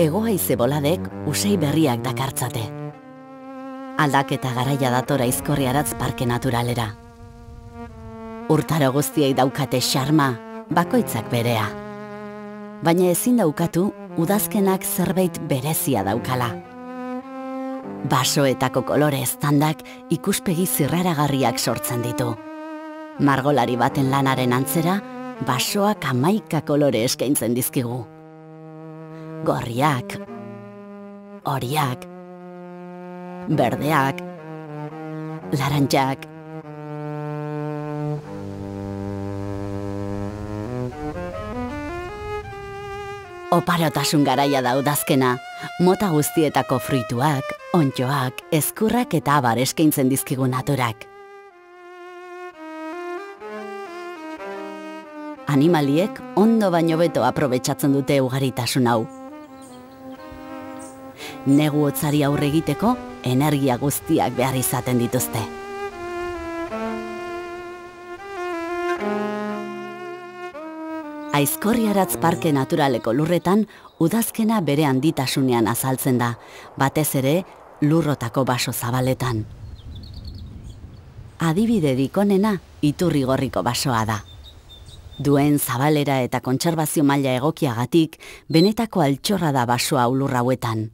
hego-haize boladek usei berriak dakartzate. Aldaketa garaia datora Aizkorriaratz parke naturalera. Urtaro guztiei daukate xarma, bakoitzak berea. Baina ezin daukatu, udazkenak zerbait berezia daukala. Basoetako kolore eztandak ikuspegi zirraragarriak sortzen ditu. Margolari baten lanaren antzera, basoak 11 kolore eskaintzen dizkigu. Gorriak, horiak, berdeak, laranjak. Oparotasun garaia da udazkena, mota guztietako fruituak, onddoak, ezkurrak eta abar eskaintzen dizkigu naturak. Animaliek ondo baino beto aprobetxatzen dute ugaritasun hau. Negu hotzari aurre egiteko, energia guztiak behar izaten dituzte. Aizkorriaratz parke naturaleko lurretan, udazkena bere handitasunean azaltzen da, batez ere lurrotako baso zabaletan. Adibiderik onena Iturrigorriko basoa da. Duen zabalera eta kontserbazio maila egokiagatik, benetako altxorra da basoa lur hauetan.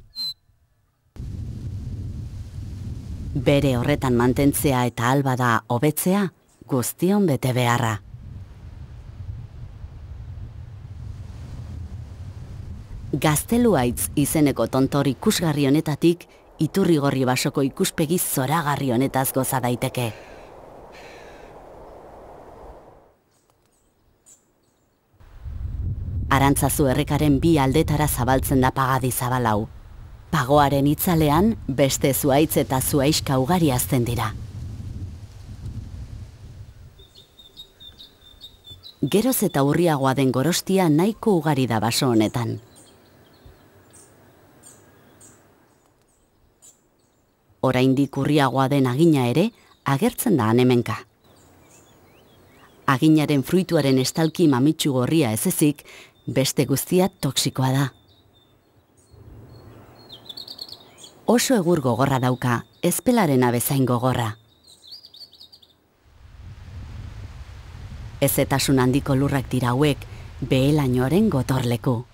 Bere horretan mantentzea eta alba da hobetzea, guztion bete beharra. Gazteluaitz izeneko tontor ikusgarri honetatik, Iturrigorri basoko ikuspegi zoragarri honetaz goza daiteke. Arantzazu errekaren bi aldetara zabaltzen da pagadi zabalau. Pagoaren itzalean, beste zuhaitz eta zuhaiska ugari hazten dira. Geroz eta urriagoa den gorostia nahiko ugari da baso honetan. Oraindik urriagoa den agina ere, agertzen da hemenka. Aginaren fruituaren estalki mamitsu gorria ez ezik, beste guztia toksikoa da. Oso egur gogorra dauka, ezpelarena bezain gogorra. Hezetasun handiko lurrak dira hauek, behelainoren gotorleku.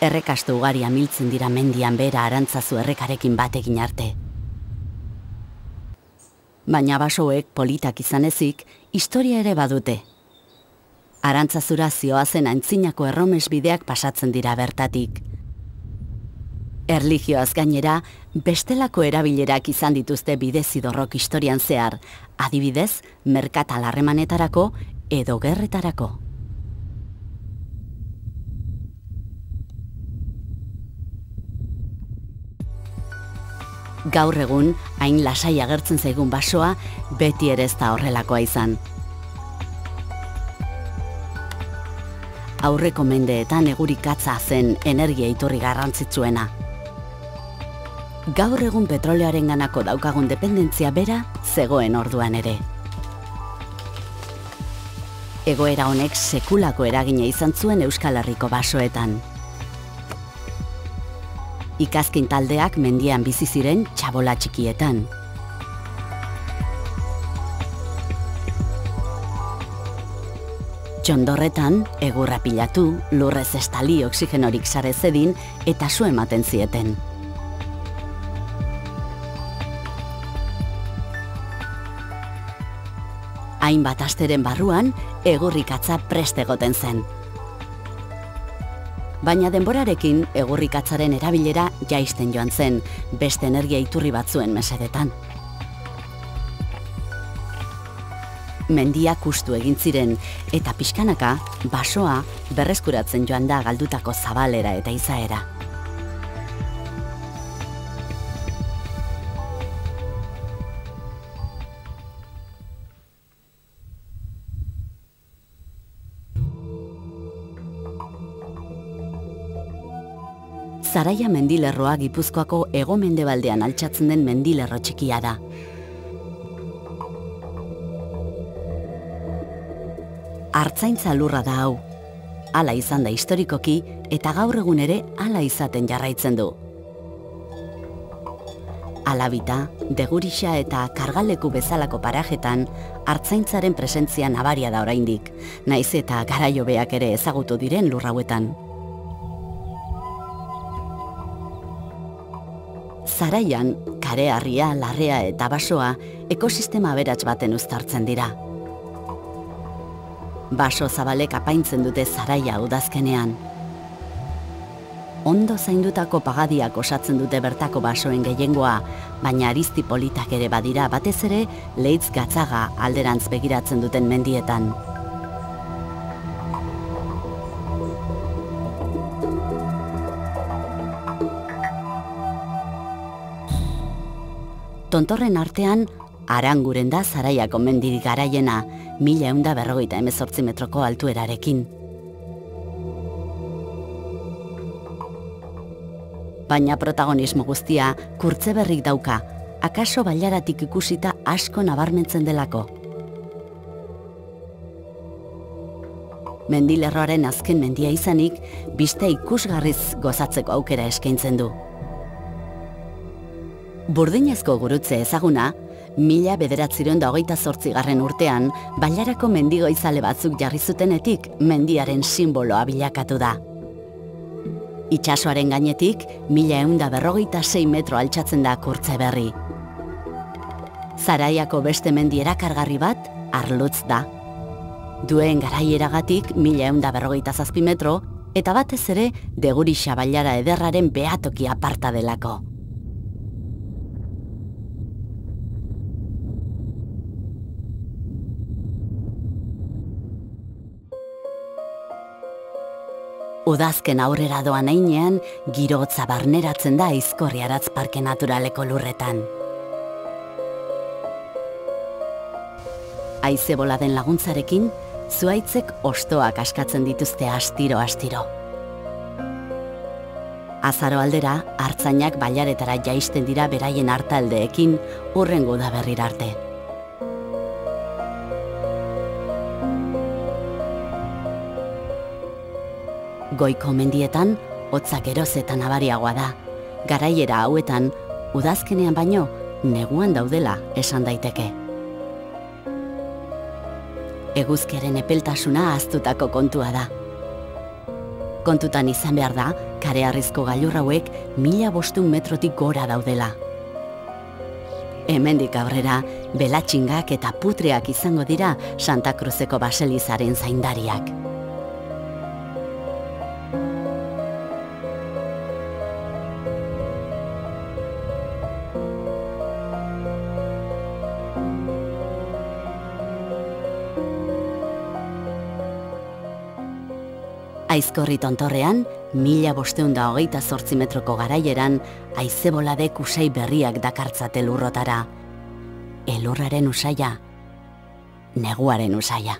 Errekastu ugari amiltzen dira mendian bera Arantzazu errekarekin batekin arte. Baina basoek politak izan ezik, historia ere badute. Arantzazura zioazen antzinako erromes bideak pasatzen dira bertatik. Erlijioaz gainera, bestelako erabilerak izan dituzte bidezidorrok historian zehar, adibidez, merkatal harremanetarako edo gerretarako. Gaur egun, hain lasai agertzen zaigun basoa, beti ere ez da horrelakoa izan. Aurreko mendeetan egurikatza zen energia iturri garrantzitsuena. Gaur egun petroleoaren ganako daukagun dependentzia bera zegoen orduan ere. Egoera honek sekulako eragina izan zuen Euskal Herriko basoetan. Ikazkin taldeak mendian bizi ziren txabola txikietan. Txondorretan, egurra pilatu, lurrez estali oxigenorik sare zedin eta su ematen zieten. Hainbat asteren barruan, egurrikatza prest egoten zen. Baina denborarekin egurrikatzaren erabilera jaisten joan zen, beste energia iturri batzuen mesedetan. Mendiak hustu egin ziren eta pixkanaka basoa berreskuratzen joan da galdutako zabalera eta izaera. Zaraia mendilerroa Gipuzkoako hego-mendebaldean altxatzen den mendilerro txikia da. Artzaintza lurra da hau. hala izan da historikoki eta gaur egun ere hala izaten jarraitzen du. Alabita, Degurixa eta Kargaleku bezalako parajetan artzaintzaren presentzia nabaria da oraindik, naiz eta garaiobeak ere ezagutu diren lur hauetan. Zaraian, kareharria, larrea eta basoa ekosistema aberats baten uztartzen dira. Baso zabalek apaintzen dute zaraia udazkenean. Ondo zaindutako pagadiak osatzen dute bertako basoen gehiengoa, baina arizti politak ere badira, batez ere Leitz Gatzaga alderantz begiratzen duten mendietan. Tontorren artean, Aranguren da Zaraiako mendirik garaiena, 1158 metroko altuerarekin. Baina protagonismo guztia Kurtzeberrik dauka, akaso bailaratik ikusita asko nabarmentzen delako. Mendilerroaren azken mendia izanik, biste ikusgarriz gozatzeko aukera eskaintzen du. Burdinezko gurutze ezaguna, 1928 urtean, bailarako mendigoizale batzuk jarri zutenetik mendiaren simboloa bilakatu da. Itsasoaren gainetik, 1156 metro altxatzen da Kurtzeberri. Zaraiako beste mendi erakargarri bat, Arlutz da. Duen garaieragatik 1157 metro, eta batez ere Degurixa bailara ederraren behatoki aparta delako. Udazken aurrera doan heinean, giro hotza barneratzen da Aizkorriaratz Parke Naturaleko lurretan. Haize boladen laguntzarekin, zuhaitzek hostoak askatzen dituzte astiro-astiro. Azaro aldera, artzainak bailaretara jaisten dira beraien artaldeekin hurrengo udaberrira arte. Goiko mendietan, hotza geroz eta nabariagoa da. Garaiera hauetan, udazkenean baino, neguan daudela esan daiteke. Eguzkiaren epeltasuna ahaztutako kontua da. Kontutan izan behar da, kareharrizko gailur hauek 1500 metrotik gora daudela. Hemendik aurrera, belatxingak eta putreak izango dira Santa Cruzeko baselizaren zaindariak. Aizkorri tontorrean, 1528 metroko garaieran, haize-boladek usai berriak dakartzate lurrotara. Elurraren usaia, neguaren usaia.